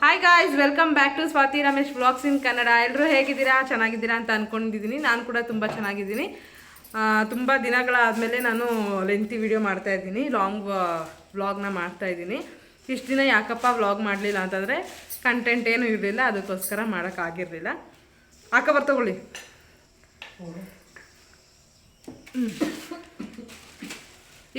Hi guys, welcome back to Swathi Ramesh vlogs in Kannada. ಎಲ್ಲರೂ ಹೇಗಿದ್ದೀರಾ? ಚೆನ್ನಾಗಿದ್ದೀರಾ ಅಂತ ಅಂದ್ಕೊಂಡಿದ್ದೀನಿ. ನಾನು ಕೂಡ ತುಂಬ ಚೆನ್ನಾಗಿದ್ದೀನಿ. ತುಂಬ ದಿನಗಳಾದಮೇಲೆ ನಾನು ಲೆಂತಿ ವಿಡಿಯೋ ಮಾಡ್ತಾಯಿದ್ದೀನಿ, ಲಾಂಗ್ ವ್ಲಾಗ್ನ ಮಾಡ್ತಾಯಿದ್ದೀನಿ. ಇಷ್ಟು ದಿನ ಯಾಕಪ್ಪ ವ್ಲಾಗ್ ಮಾಡಲಿಲ್ಲ ಅಂತಂದರೆ ಕಂಟೆಂಟ್ ಏನೂ ಇರಲಿಲ್ಲ, ಅದಕ್ಕೋಸ್ಕರ ಮಾಡೋಕ್ಕಾಗಿರಲಿಲ್ಲ. ತಗೊಳ್ಳಿ.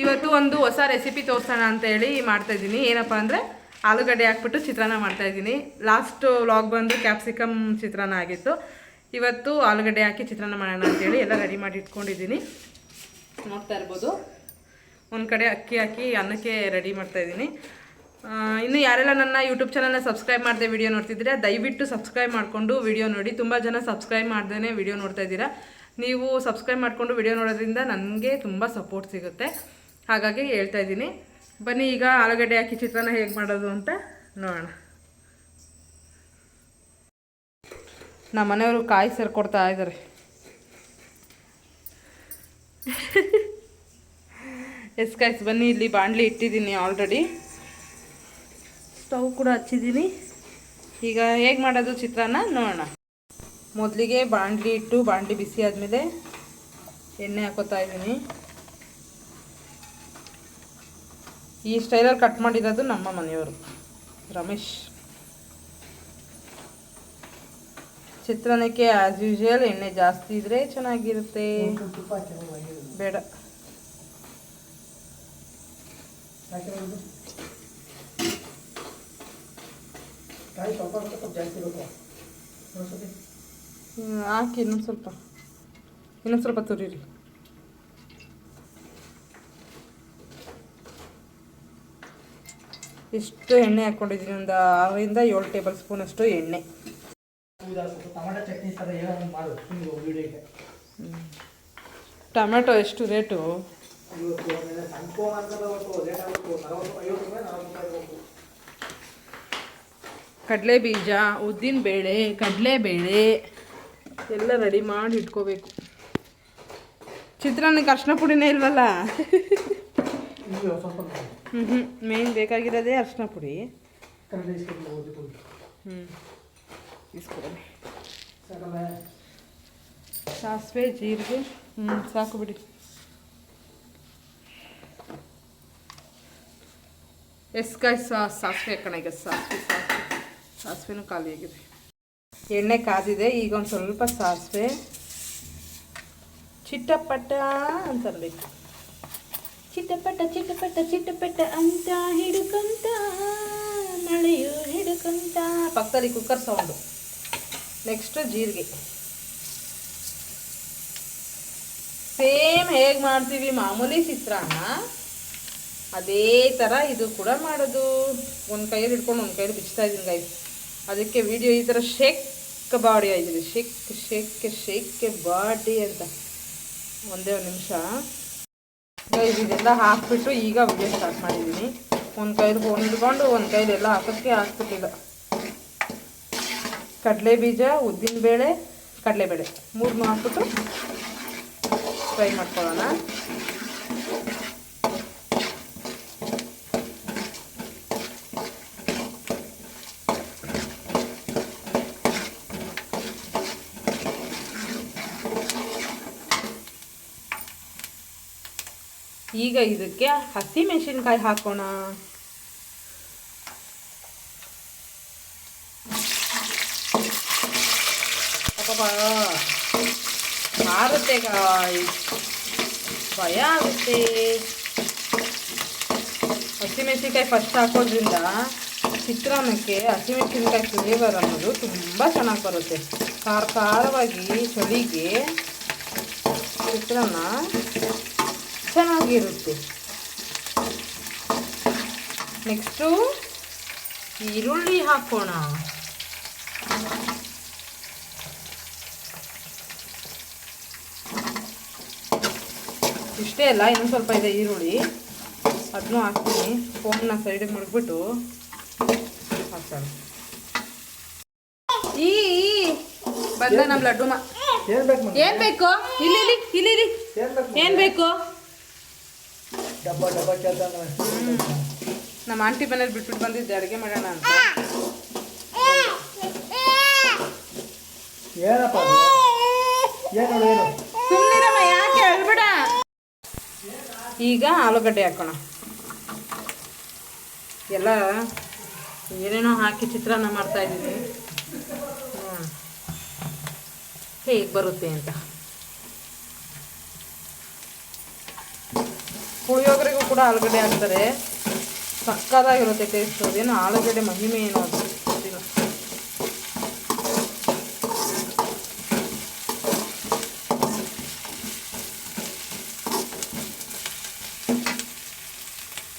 ಇವತ್ತು ಒಂದು ಹೊಸ ರೆಸಿಪಿ ತೋರಿಸೋಣ ಅಂತೇಳಿ ಮಾಡ್ತಾಯಿದ್ದೀನಿ. ಏನಪ್ಪ ಅಂದರೆ ಆಲೂಗಡ್ಡೆ ಹಾಕ್ಬಿಟ್ಟು ಚಿತ್ರಾನ್ನ ಮಾಡ್ತಾಯಿದ್ದೀನಿ. ಲಾಸ್ಟ್ ವ್ಲಾಗ್ ಬಂದು ಕ್ಯಾಪ್ಸಿಕಮ್ ಚಿತ್ರಾನ್ನ ಆಗಿತ್ತು. ಇವತ್ತು ಆಲೂಗಡ್ಡೆ ಹಾಕಿ ಚಿತ್ರಾನ್ನ ಮಾಡೋಣ ಅಂತೇಳಿ ಎಲ್ಲ ರೆಡಿ ಮಾಡಿ ಇಟ್ಕೊಂಡಿದ್ದೀನಿ. ನೋಡ್ತಾ ಇರ್ಬೋದು, ಒಂದು ಕಡೆ ಅಕ್ಕಿ ಹಾಕಿ ಅನ್ನಕ್ಕೆ ರೆಡಿ ಮಾಡ್ತಾಯಿದ್ದೀನಿ. ಇನ್ನು ಯಾರೆಲ್ಲ ನನ್ನ ಯೂಟ್ಯೂಬ್ ಚಾನಲ್ನ ಸಬ್ಸ್ಕ್ರೈಬ್ ಮಾಡದೆ ವಿಡಿಯೋ ನೋಡ್ತಿದ್ದೀರಾ, ದಯವಿಟ್ಟು ಸಬ್ಸ್ಕ್ರೈಬ್ ಮಾಡಿಕೊಂಡು ವಿಡಿಯೋ ನೋಡಿ. ತುಂಬ ಜನ ಸಬ್ಸ್ಕ್ರೈಬ್ ಮಾಡ್ದೇ ವಿಡಿಯೋ ನೋಡ್ತಾ ಇದ್ದೀರಾ. ನೀವು ಸಬ್ಸ್ಕ್ರೈಬ್ ಮಾಡಿಕೊಂಡು ವಿಡಿಯೋ ನೋಡೋದ್ರಿಂದ ನನಗೆ ತುಂಬ ಸಪೋರ್ಟ್ ಸಿಗುತ್ತೆ. ಹಾಗಾಗಿ ಹೇಳ್ತಾ ಇದ್ದೀನಿ. ಬನ್ನಿ ಈಗ ಆಲೂಗಡ್ಡೆ ಹಾಕಿ ಚಿತ್ರಾನ್ನ ಹೇಗೆ ಮಾಡೋದು ಅಂತ ನೋಡೋಣ. ನಮ್ಮ ಮನೆಯವರು ಕಾಯಿ ಸೇರ್ಕೊಡ್ತಾ ಇದ್ದಾರೆ. ಕಾಯ್ಸ್ ಬನ್ನಿ, ಇಲ್ಲಿ ಬಾಣಲಿ ಇಟ್ಟಿದ್ದೀನಿ ಆಲ್ರೆಡಿ, ಸ್ಟವ್ ಕೂಡ ಹಚ್ಚಿದ್ದೀನಿ. ಈಗ ಹೇಗೆ ಮಾಡೋದು ಚಿತ್ರಾನ್ನ ನೋಡೋಣ. ಮೊದಲಿಗೆ ಬಾಣಲಿ ಇಟ್ಟು ಬಾಣಲಿ ಬಿಸಿ ಆದಮೇಲೆ ಎಣ್ಣೆ ಹಾಕೋತಾ ಇದ್ದೀನಿ. ಈ ಸ್ಟೈಲಲ್ಲಿ ಕಟ್ ಮಾಡಿರೋದು ನಮ್ಮ ಮನೆಯವರು ರಮೇಶ್. ಚಿತ್ರಾನ್ನಕ್ಕೆ ಆ್ಯಸ್ ಯೂಶುವಲ್ ಎಣ್ಣೆ ಜಾಸ್ತಿ ಇದ್ದರೆ ಚೆನ್ನಾಗಿರುತ್ತೆ. ಬೇಡ, ಹಾಕಿ ಇನ್ನೊಂದು ಸ್ವಲ್ಪ ತುರಿರಿ. ಇಷ್ಟು ಎಣ್ಣೆ ಹಾಕ್ಕೊಂಡಿದ್ದೀನಿ, ಒಂದು 6 ರಿಂದ 7 ಟೇಬಲ್ ಸ್ಪೂನ್ ಅಷ್ಟು ಎಣ್ಣೆ. ಟೊಮೆಟೊ ಎಷ್ಟು ರೇಟು? ಕಡಲೆಬೀಜ, ಉದ್ದಿನಬೇಳೆ, ಕಡಲೆಬೇಳೆ ಎಲ್ಲ ರೆಡಿ ಮಾಡಿ ಇಟ್ಕೋಬೇಕು. ಚಿತ್ರಾನ್ನಕ್ಕೆ ಅರಿಶಿನ ಪುಡಿನೇ ಇಲ್ವಲ್ಲ. ಮೇನ್ ಬೇಕಾಗಿರೋದೇ ಅರಿಶಿನ ಪುಡಿ. ಇಸ್ಕೊಡಿ. ಸಾಸಿವೆ, ಜೀರಿಗೆ ಸಾಕು ಬಿಡಿ. ಎಸ್ಕಾಯಿ ಸಾಸಿವೆ ಹಾಕೋಣ. ಈಗ ಸಾಸಿವೆನೂ ಖಾಲಿ ಆಗಿದೆ. ಎಣ್ಣೆ ಕಾದಿದೆ. ಈಗ ಒಂದು ಸ್ವಲ್ಪ ಸಾಸಿವೆ ಚಿಟ್ಟಪಟ್ಟ ಅಂತನ್ಬೇಕು. ಚಿಟ್ಟಪಟ್ಟ ಚಿಟ್ಟಪಟ್ಟ ಚಿಟ್ಟಪಟ್ಟ ಅಂತ ಹಿಡ್ಕೊಂತ ಮಳೆಯು ಹಿಡ್ಕೊಂತ. ಪಕ್ಕದಲ್ಲಿ ಕುಕ್ಕರ್ ಸೌಂಡು. ನೆಕ್ಸ್ಟು ಜೀರಿಗೆ. ಸೇಮ್ ಹೇಗೆ ಮಾಡ್ತೀವಿ ಮಾಮೂಲಿ ಚಿತ್ರಾನ್ನ, ಅದೇ ಥರ ಇದು ಕೂಡ ಮಾಡೋದು. ಒಂದು ಕೈಯಲ್ಲಿ ಹಿಡ್ಕೊಂಡು ಒಂದು ಕೈಯಲ್ಲಿ ಬಿಚ್ತಾ ಇದ್ದೀನಿ ಗೈಸ್. ಅದಕ್ಕೆ ವಿಡಿಯೋ ಈ ಥರ ಶೇಕ್ ಬಾಡಿ ಆಗಿದ್ದೀನಿ. ಶೇಕ್ ಬಾಡಿ ಅಂತ. ಒಂದೇ ಒಂದು ನಿಮಿಷ ಗೈಸ್. ಇದೆಲ್ಲ ಹಾಕ್ಬಿಟ್ಟು ಈಗ ವಿಡಿಯೋ ಸ್ಟಾರ್ಟ್ ಮಾಡಿದ್ದೀನಿ. ಒಂದು ಕೈಲಿ ಫೋನ್ ಹಿಡ್ಕೊಂಡು ಒಂದು ಕೈಲಿ ಎಲ್ಲ ಹಾಕೋಕ್ಕೆ ಹಾಕ್ಬಿಟ್ಟಿಲ್ಲ. ಕಡಲೆಬೀಜ, ಉದ್ದಿನಬೇಳೆ, ಕಡಲೆಬೇಳೆ 3 ಹಾಕ್ಬಿಟ್ಟು ಫ್ರೈ ಮಾಡ್ಕೊಳ್ಳೋಣ. ಈಗ ಇದಕ್ಕೆ ಹಸಿಮೆಣಸಿನ್ಕಾಯಿ ಹಾಕೋಣ. ಮಾರುತ್ತೆ ಭಯ ಆಗುತ್ತೆ. ಹಸಿಮೆಣಸಿನ್ಕಾಯಿ ಫಸ್ಟ್ ಹಾಕೋದ್ರಿಂದ ಚಿತ್ರಾನ್ನಕ್ಕೆ ಹಸಿಮೆಣಸಿನ್ಕಾಯಿ ಫ್ಲೇವರ್ ಅನ್ನೋದು ತುಂಬ ಚೆನ್ನಾಗಿ ಬರುತ್ತೆ. ಖಾರವಾಗಿ ಚಳಿಗೆ ಚಿತ್ರಾನ್ನ ಚೆನ್ನಾಗಿರುತ್ತೆ. ನೆಕ್ಸ್ಟು ಈರುಳ್ಳಿ ಹಾಕೋಣ. ಇಷ್ಟೇ ಅಲ್ಲ, ಇನ್ನೊಂದು ಸ್ವಲ್ಪ ಇದೆ ಈರುಳ್ಳಿ, ಅದನ್ನೂ ಹಾಕ್ತೀನಿ. ಫೋನ್ನ ಸೈಡಿಗೆ ಮಡಗ್ಬಿಟ್ಟು ಹಾಕ್ತಾಳೆ. ಬಂದ ನಮ್ಮ ಲಡ್ಡುಮ. ಏನು ಬೇಕು? ಇಲ್ಲಿ ಏನು ಬೇಕು? ನಮ್ಮ ಆಂಟಿ ಮನೇಲಿ ಬಿಟ್ಬಿಟ್ಟು ಬಂದಿದ್ದೆ ಅಡುಗೆ ಮಾಡೋಣ ಅಂತ. ಏನಪ್ಪ ಅದು? ಏನು ಏನು ಸುಮ್ಮನಿರಮ್ಮ, ಯಾಕೆ ಹೇಳ್ಬೇಡ. ಈಗ ಆಲೂಗಡ್ಡೆ ಹಾಕೋಣ. ಎಲ್ಲ ಏನೇನೋ ಹಾಕಿ ಚಿತ್ರಾನ್ನ ಮಾಡ್ತಾಯಿದ್ದೀನಿ. ಹೇಗೆ ಬರುತ್ತೆ ಅಂತ. ಪುಳಿಯೋಗರೆಗೂ ಕೂಡ ಆಲೂಗಡ್ಡೆ ಹಾಕ್ತಾರೆ, ಸಕ್ಕತ್ತಾಗಿರುತ್ತೆ ಟೇಸ್ಟ್. ಅದೇನೋ ಆಲೂಗಡ್ಡೆ ಮಹಿಮೆ ಏನೋ ಅದು ಗೊತ್ತಿಲ್ಲ.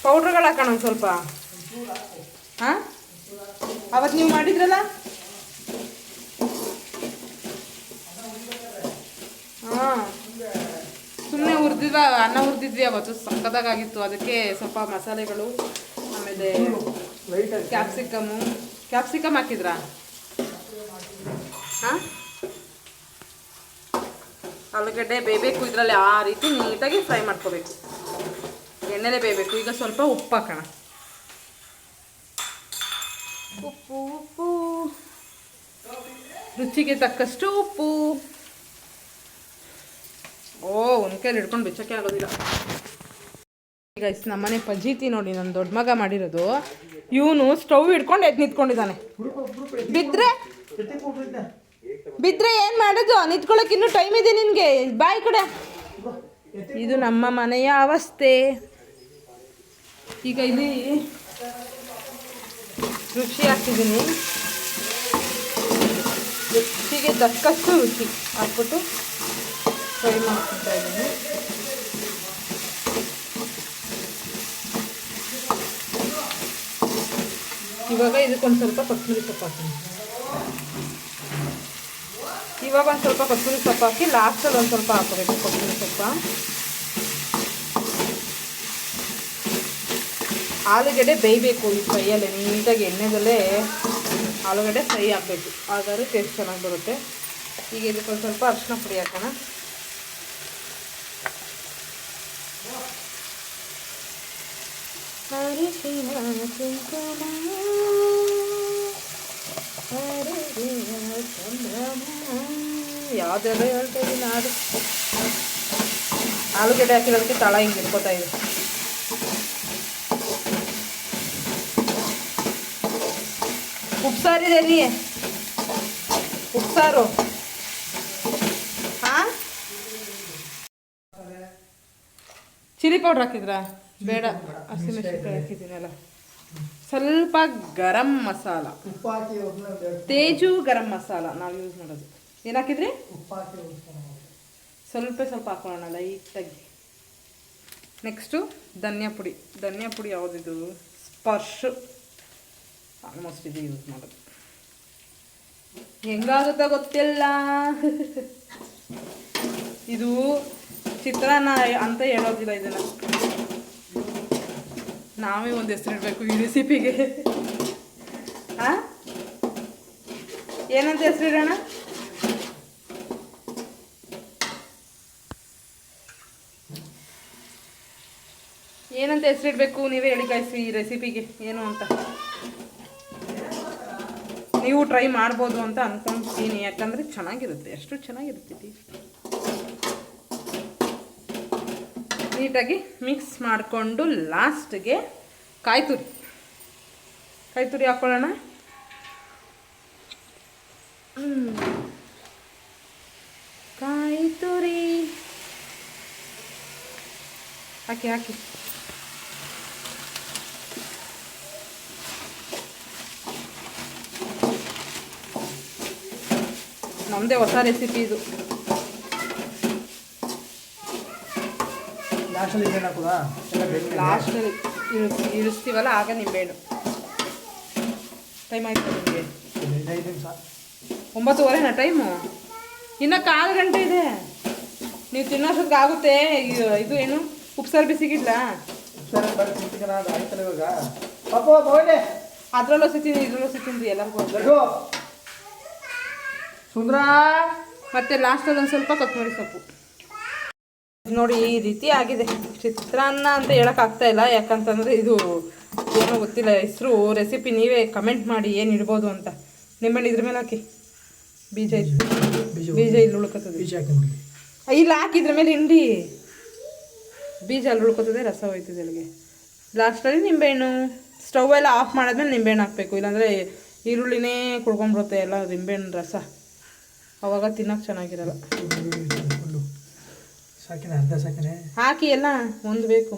ಪೌಡ್ರ್ಗಳು ಹಾಕೋಣ ಒಂದು ಸ್ವಲ್ಪ. ಹಾಂ, ಅವತ್ತು ನೀವು ಮಾಡಿದ್ರಲ್ಲ. ಹಾಂ, ಸುಮ್ಮನೆ ಹುರಿದಿದ್ವ, ಅನ್ನ ಹುರಿದಿದ್ವಿ ಅವತ್ತು, ಸಕ್ಕತ್ತಾಗಿತ್ತು. ಅದಕ್ಕೆ ಸ್ವಲ್ಪ ಮಸಾಲೆಗಳು, ಆಮೇಲೆ ಕ್ಯಾಪ್ಸಿಕಮ್ ಹಾಕಿದ್ರಾ? ಹಾಂ, ಆಲೂಗಡ್ಡೆ ಬೇಯಬೇಕು ಇದರಲ್ಲಿ, ಆ ರೀತಿ ನೀಟಾಗಿ ಫ್ರೈ ಮಾಡ್ಕೋಬೇಕು. ಎಣ್ಣೆಲೆ ಬೇಯಬೇಕು. ಈಗ ಸ್ವಲ್ಪ ಉಪ್ಪು ಹಾಕೋಣ. ಉಪ್ಪು ಉಪ್ಪು ರುಚಿಗೆ ತಕ್ಕಷ್ಟು ಉಪ್ಪು. ಒಂದು ಕೈಲಿ ಹಿಡ್ಕೊಂಡು ಬಿಚ್ಚಕ್ಕೆ ಆಗೋದಿಲ್ಲ. ಈಗ ನಮ್ಮನೆ ಪಜೀತಿ ನೋಡಿ, ನನ್ನ ದೊಡ್ಡ ಮಗ ಮಾಡಿರೋದು. ಇವನು ಸ್ಟವ್ ಹಿಡ್ಕೊಂಡು ಎದ್ದು ನಿಂತ್ಕೊಂಡಿದ್ದಾನೆ. ಬಿದ್ದರೆ ಏನು ಮಾಡೋದು? ನಿಂತ್ಕೊಳ್ಳೋಕೆ ಇನ್ನೂ ಟೈಮ್ ಇದೆ ನಿನಗೆ. ಬಾಯ್ ಕಡೆ. ಇದು ನಮ್ಮ ಮನೆಯ ಅವಸ್ಥೆ. ಈಗ ಇಲ್ಲಿ ರುಚಿ ಹಾಕ್ತಿದ್ದೀನಿ. ರುಚಿಗೆ ತಕ್ಕಷ್ಟು ರುಚಿ ಹಾಕ್ಬಿಟ್ಟು ಫ್ರೈ ಮಾಡ್ಕೊತಾ ಇದ್ದೀನಿ. ಇವಾಗ ಇದಕ್ಕೊಂದು ಸ್ವಲ್ಪ ಕೊತ್ತಂಬರಿ ಸೊಪ್ಪು ಹಾಕ್ತೀನಿ. ಇವಾಗ ಒಂದು ಸ್ವಲ್ಪ ಕೊತ್ತಂಬರಿ ಸೊಪ್ಪು ಹಾಕಿ ಲಾಸ್ಟಲ್ಲಿ ಒಂದು ಸ್ವಲ್ಪ ಹಾಕಬೇಕು ಕೊತ್ತಂಬರಿ ಸೊಪ್ಪು. ಆಲೂಗಡ್ಡೆ ಬೇಯಬೇಕು ಈ ಫ್ರೈಯಲ್ಲೇ, ನೀಟಾಗಿ ಎಣ್ಣೆದಲ್ಲೇ ಆಲೂಗಡ್ಡೆ ಫ್ರೈ ಆಗಬೇಕು, ಹಾಗಾದ್ರೆ ಟೇಸ್ಟ್ ಚೆನ್ನಾಗಿ ಬರುತ್ತೆ. ಈಗ ಇದಕ್ಕೊಂದು ಸ್ವಲ್ಪ ಅರಿಶಿನ ಪುಡಿ ಹಾಕೋಣ. ಯಾವುದೆಲ್ಲ ಹೇಳ್ತಾ ಇದ್ದೀನಿ ನಾಡು. ಆಲೂಗಡ್ಡೆ ಹಾಕಿರೋದಕ್ಕೆ ತಳ ಹಿಂಗೆ ಇಟ್ಕೋತಾ ಇದೆ. ಉಪ್ಸಾರಿದೆ ರೀ, ಉಪ್ಸಾರು. ಹಾಂ, ಚಿಲ್ಲಿ ಪೌಡ್ರ್ ಹಾಕಿದ್ರಾ? ಬೇಡ, ಹಸಿಮೆಣಸಿನ್ಕಾಯಿ ಹಾಕಿದ್ದೀನಲ್ಲ. ಸ್ವಲ್ಪ ಗರಂ ಮಸಾಲ, ತೇಜು ಗರಂ ಮಸಾಲ ನಾವು ಯೂಸ್ ಮಾಡೋದು. ಏನು ಹಾಕಿದ್ರಿ? ಸ್ವಲ್ಪ ಸ್ವಲ್ಪ ಹಾಕೊಳ್ಳೋಣ ಲೈಟಾಗಿ. ನೆಕ್ಸ್ಟು ಧನಿಯಾ ಪುಡಿ. ಧನಿಯಾ ಪುಡಿ ಯಾವುದಿದು? ಸ್ಪರ್ಶ್. ಆಲ್ಮೋಸ್ಟ್ ಇದು ಯೂಸ್ ಮಾಡೋದು. ಹೆಂಗಾಗುತ್ತಾ ಗೊತ್ತಿಲ್ಲ. ಇದು ಚಿತ್ರಾನ್ನ ಅಂತ ಹೇಳೋದಿಲ್ಲ, ಇದನ್ನು ನಾವೇ ಒಂದು ಹೆಸರಿಡಬೇಕು ಈ ರೆಸಿಪಿಗೆ. ಹಾಂ, ಏನಂತ ಹೆಸರಿಡೋಣ? ಏನಂತ ಹೆಸರಿಡಬೇಕು ನೀವೇ ಹೇಳಿ ಕಾಯಿಸಿ ಈ ರೆಸಿಪಿಗೆ ಏನು ಅಂತ. ನೀವು ಟ್ರೈ ಮಾಡ್ಬೋದು ಅಂತ ಅಂದ್ಕೊಳ್ತೀನಿ, ಯಾಕಂದರೆ ಚೆನ್ನಾಗಿರುತ್ತೆ, ಎಷ್ಟು ಚೆನ್ನಾಗಿರುತ್ತೆ ಟೇಸ್ಟ್. ನೀಟಾಗಿ ಮಿಕ್ಸ್ ಮಾಡಿಕೊಂಡು ಲಾಸ್ಟ್ಗೆ ಕಾಯಿ ತುರಿ ಹಾಕ್ಕೊಳ್ಳೋಣ. ಕಾಯಿ ತುರಿ ಹಾಕಿ ನಮ್ಮದೇ ಹೊಸ ರೆಸಿಪಿ ಇದು. ಲಾಸ್ಟಲ್ಲಿ ಇಳಿಸ್ತೀವಲ್ಲ ಆಗ ನಿಂಬೆಹಣ್ಣು. ಟೈಮ್ ಆಯ್ತು ನಿಮಗೆ? 9:30ನಾ ಟೈಮು? ಇನ್ನು 1/4 ಗಂಟೆ ಇದೆ. ನೀವು ತಿನ್ನೋಷ್ಟೊತ್ತಿಗೆ ಆಗುತ್ತೆ. ಇದು ಏನು ಉಪ್ಸಾರು ಬಿಸಿಗಿಡ್ಲಾ? ಅದ್ರಲ್ಲೂ ಸಿಗ್ತೀನಿ, ಇದ್ರಲ್ಲೂ ಸಿಗ್ತೀನಿ, ಎಲ್ಲರಿಗೂ. ಸುಂದ್ರ ಮತ್ತೆ ಲಾಸ್ಟಲ್ಲಿ ಒಂದು ಸ್ವಲ್ಪ ಕೊತ್ತಂಬರಿ ಸೊಪ್ಪು ನೋಡಿ. ಈ ರೀತಿ ಆಗಿದೆ ಚಿತ್ರಾನ್ನ ಅಂತ ಹೇಳೋಕ್ಕಾಗ್ತಾ ಇಲ್ಲ, ಯಾಕಂತಂದರೆ ಇದು ಏನೋ ಗೊತ್ತಿಲ್ಲ ಹೆಸರು. ರೆಸಿಪಿ ನೀವೇ ಕಮೆಂಟ್ ಮಾಡಿ ಏನು ಇಡ್ಬೋದು ಅಂತ. ನಿಂಬೆಹಣ್ಣು ಇದ್ರ ಮೇಲೆ ಹಾಕಿ, ಬೀಜ ಇಟ್ಟು ಬೀಜ ಇಲ್ಲಿ ಉಳ್ಕೊತದೆ. ಬೀಜ ಹಾಕಿಬಿಡಿ. ಇಲ್ಲಿ ಹಾಕಿದ್ರ ಮೇಲೆ ಹಿಂಡಿ ಬೀಜ ಅಲ್ಲಿ ಉಳ್ಕೊತದೆ, ರಸ ಹೋಯ್ತದೆ ಅಲ್ಲಿಗೆ. ಲಾಸ್ಟಲ್ಲಿ ನಿಂಬೆಹಣ್ಣು, ಸ್ಟವ್ ಎಲ್ಲ ಆಫ್ ಮಾಡಾದ್ಮೇಲೆ ನಿಂಬೆಹಣ್ಣು ಹಾಕಬೇಕು, ಇಲ್ಲಾಂದರೆ ಈರುಳ್ಳಿನೇ ಕುಡ್ಕೊಂಡ್ಬಿಡುತ್ತೆ ಎಲ್ಲ ನಿಂಬೆಹಣ್ಣು ರಸ, ಅವಾಗ ತಿನ್ನೋಕೆ ಚೆನ್ನಾಗಿರಲ್ಲ. ಫುಲ್ಲು ಸಾಕಿನ ಅರ್ಧ ಸಾಕಿನೆ ಹಾಕಿ ಎಲ್ಲ ಒಂದು ಬೇಕು.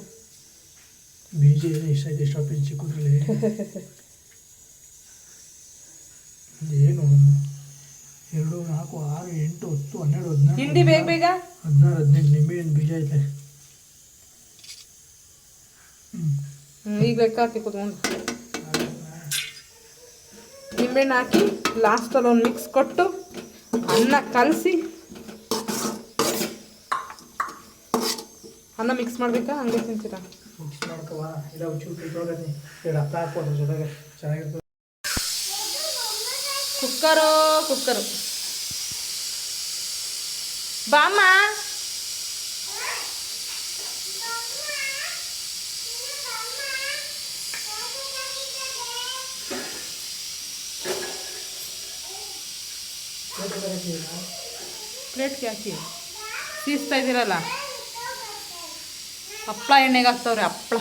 ಬೀಜ ಏನು ಇಷ್ಟ ಆಯ್ತು ಎಷ್ಟು ಪೀಸ್ ಚಿಕ್ಕದ್ರಲ್ಲಿ. ಏನು 2 4 6 8 10 12 14 ಹಿಂಡಿ ಬೇಗ ಬೇಗ 16 18 ನಿಂಬೆಹಣ್ಣು ಬೀಜ ಐತೆ. ಈಗ ಲೆಕ್ಕ ಹಾಕಿ ಕೂತ್ಕೊಂಡು ನಿಂಬೆಹಣ್ಣು ಹಾಕಿ ಲಾಸ್ಟಲ್ಲಿ ಒಂದು ಮಿಕ್ಸ್ ಕೊಟ್ಟು ಅನ್ನ ಕಲಸಿ, ಅನ್ನ ಮಿಕ್ಸ್ ಮಾಡಬೇಕಾ ಹಂಗೆ ತಿಂತೀರಾ? ಮಿಕ್ಸ್ ಮಾಡ್ಕವ ಇಲ್ಲ ಚೂರು ಇಟ್ಕೊಳ್ತೀನಿ, 2 ಹಪ್ಳ ಹಾಕ್ಬೋದು ಜೊತೆಗೆ ಚೆನ್ನಾಗಿರ್ತದೆ. ಕುಕ್ಕರು ಬಾಮ್ಮ. ಪ್ಲೇಟ್ಗೆ ಹಾಕಿ ಸೀಸ್ತಾ ಇದ್ದೀರಲ್ಲ, ಹಪ್ಪಳ ಎಣ್ಣೆಗೆ ಹಾಕ್ತವ್ರೆ, ಹಪ್ಪಳ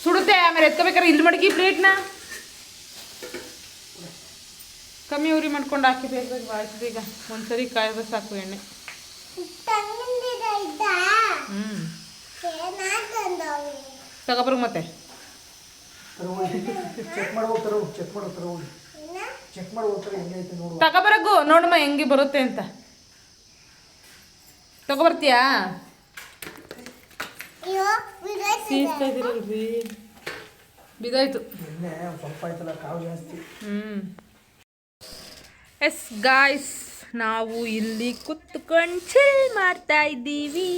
ಸುಡುತ್ತೆ. ಆಮೇಲೆ ಎತ್ಕೋಬೇಕಾರೆ ಇಲ್ಲಿ ಮಡಗಿ ಪ್ಲೇಟ್ನ ಕಮ್ಮಿ ಉರಿ ಮಾಡ್ಕೊಂಡು ಹಾಕಿ ಬೇಗ ಆಯ್ತದೆ. ಈಗ ಒಂದ್ಸರಿ ಕಾಯ್ದೆ ಸಾಕು ಎಣ್ಣೆ. ತಗೊಬರ್ಗ ಮತ್ತೆ ಚೆಕ್ ಮಾಡ್ಬೋಗ್ತಾರೆ, ಚೆಕ್ ಮಾಡ್ಬೋಗ್ತಾರೆ ಹೆಂಗೆ ಐತೆ ನೋಡುವ. ತಗೊಬರಗು ನೋಡಮ್ಮ ಹೆಂಗೆ ಬರುತ್ತೆ ಅಂತ. ತಗೊಬರ್ತೀಯಾ? ಸೀಸ್ತಾ ಇದ್ದೀರಲ್ರಿ, ಬಿದ್ದಾಯ್ತು. ಎಣ್ಣೆ ಸ್ವಲ್ಪ ಆಯ್ತಲ್ಲ, ಕಾವು ಜಾಸ್ತಿ. ಎಸ್ ಗಾಯ್ಸ್, ನಾವು ಇಲ್ಲಿ ಕುತ್ಕೊಂಡು ಚಿಲ್ ಮಾಡ್ತಾ ಇದ್ದೀವಿ,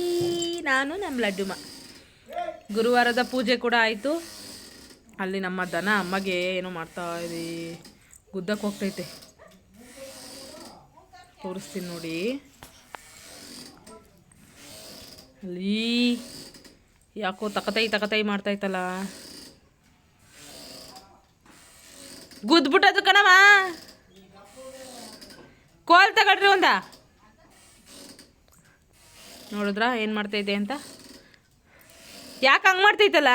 ನಾನು ನಮ್ಮ ಲಡ್ಡುಮ. ಗುರುವಾರದ ಪೂಜೆ ಕೂಡ ಆಯಿತು. ಅಲ್ಲಿ ನಮ್ಮ ದನ ಅಮ್ಮಗೆ ಏನೋ ಮಾಡ್ತಾ ಇದೆ, ಗುದ್ದಕ್ಕೆ ಹೋಗ್ತೈತೆ, ತೋರಿಸ್ತೀನಿ ನೋಡಿ. ಅಲ್ಲಿ ಯಾಕೋ ತಕತೈ ಮಾಡ್ತಾಯ್ತಲ್ಲ, ಗುದ್ಬಿಟ್ಟದು ಕಣವ. ಕೋಲ್ ತಗೊಳ್ರಿ ಒಂದ, ನೋಡಿದ್ರ ಏನು ಮಾಡ್ತೈತೆ ಅಂತ. ಯಾಕೆ ಹಂಗೆ ಮಾಡ್ತೈತಲ್ಲ?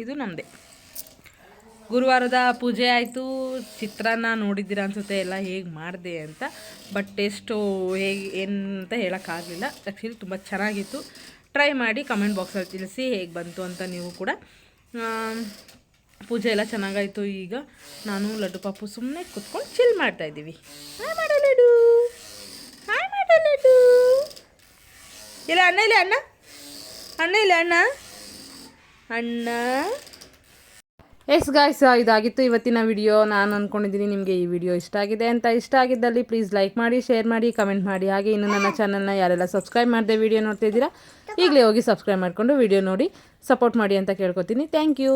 ಇದು ನಮ್ಮದೇ ಗುರುವಾರದ ಪೂಜೆ ಆಯಿತು. ಚಿತ್ರಾನ್ನ ನೋಡಿದ್ದೀರ ಅನಿಸುತ್ತೆ ಎಲ್ಲ ಹೇಗೆ ಮಾಡಿದೆ ಅಂತ, ಬಟ್ ಟೇಸ್ಟು ಹೇಗೆ ಏನು ಅಂತ ಹೇಳೋಕ್ಕಾಗಲಿಲ್ಲ. ಆ್ಯಕ್ಚುಲಿ ತುಂಬ ಚೆನ್ನಾಗಿತ್ತು. ಟ್ರೈ ಮಾಡಿ ಕಮೆಂಟ್ ಬಾಕ್ಸಲ್ಲಿ ತಿಳಿಸಿ ಹೇಗೆ ಬಂತು ಅಂತ ನೀವು ಕೂಡ. ಪೂಜೆ ಎಲ್ಲ ಚೆನ್ನಾಗಾಯಿತು. ಈಗ ನಾನು ಲಡ್ಡು ಪಾಪು ಸುಮ್ಮನೆ ಕುತ್ಕೊಂಡು ಚಿಲ್ ಮಾಡ್ತಾಯಿದ್ದೀವಿ. ಹಾಯ್ ಮಾಡೋ ಲಡ್ಡು, ಹಾಯ್ ಮಾಡೋ ಲಡ್ಡು. ಇಲ್ಲ ಅಣ್ಣ, ಇಲ್ಲ ಅಣ್ಣ, ಅಣ್ಣ ಇಲ್ಲ ಅಣ್ಣ, ಅಣ್ಣ. ಎಸ್ ಗಾಯ್ಸ್, ಇದಾಗಿತ್ತು ಇವತ್ತಿನ ವಿಡಿಯೋ. ನಾನು ಅಂದ್ಕೊಂಡಿದ್ದೀನಿ ನಿಮಗೆ ಈ ವಿಡಿಯೋ ಇಷ್ಟ ಆಗಿದೆ ಅಂತ. ಇಷ್ಟ ಆಗಿದ್ದಲ್ಲಿ ಪ್ಲೀಸ್ ಲೈಕ್ ಮಾಡಿ, ಶೇರ್ ಮಾಡಿ, ಕಮೆಂಟ್ ಮಾಡಿ. ಹಾಗೆ ಇನ್ನು ನನ್ನ ಚಾನಲ್ನ ಯಾರೆಲ್ಲ ಸಬ್ಸ್ಕ್ರೈಬ್ ಮಾಡದೆ ವಿಡಿಯೋ ನೋಡ್ತಿದ್ದೀರಾ, ಈಗಲೇ ಹೋಗಿ ಸಬ್ಸ್ಕ್ರೈಬ್ ಮಾಡಿಕೊಂಡು ವಿಡಿಯೋ ನೋಡಿ ಸಪೋರ್ಟ್ ಮಾಡಿ ಅಂತ ಕೇಳ್ಕೊತೀನಿ. Thank you.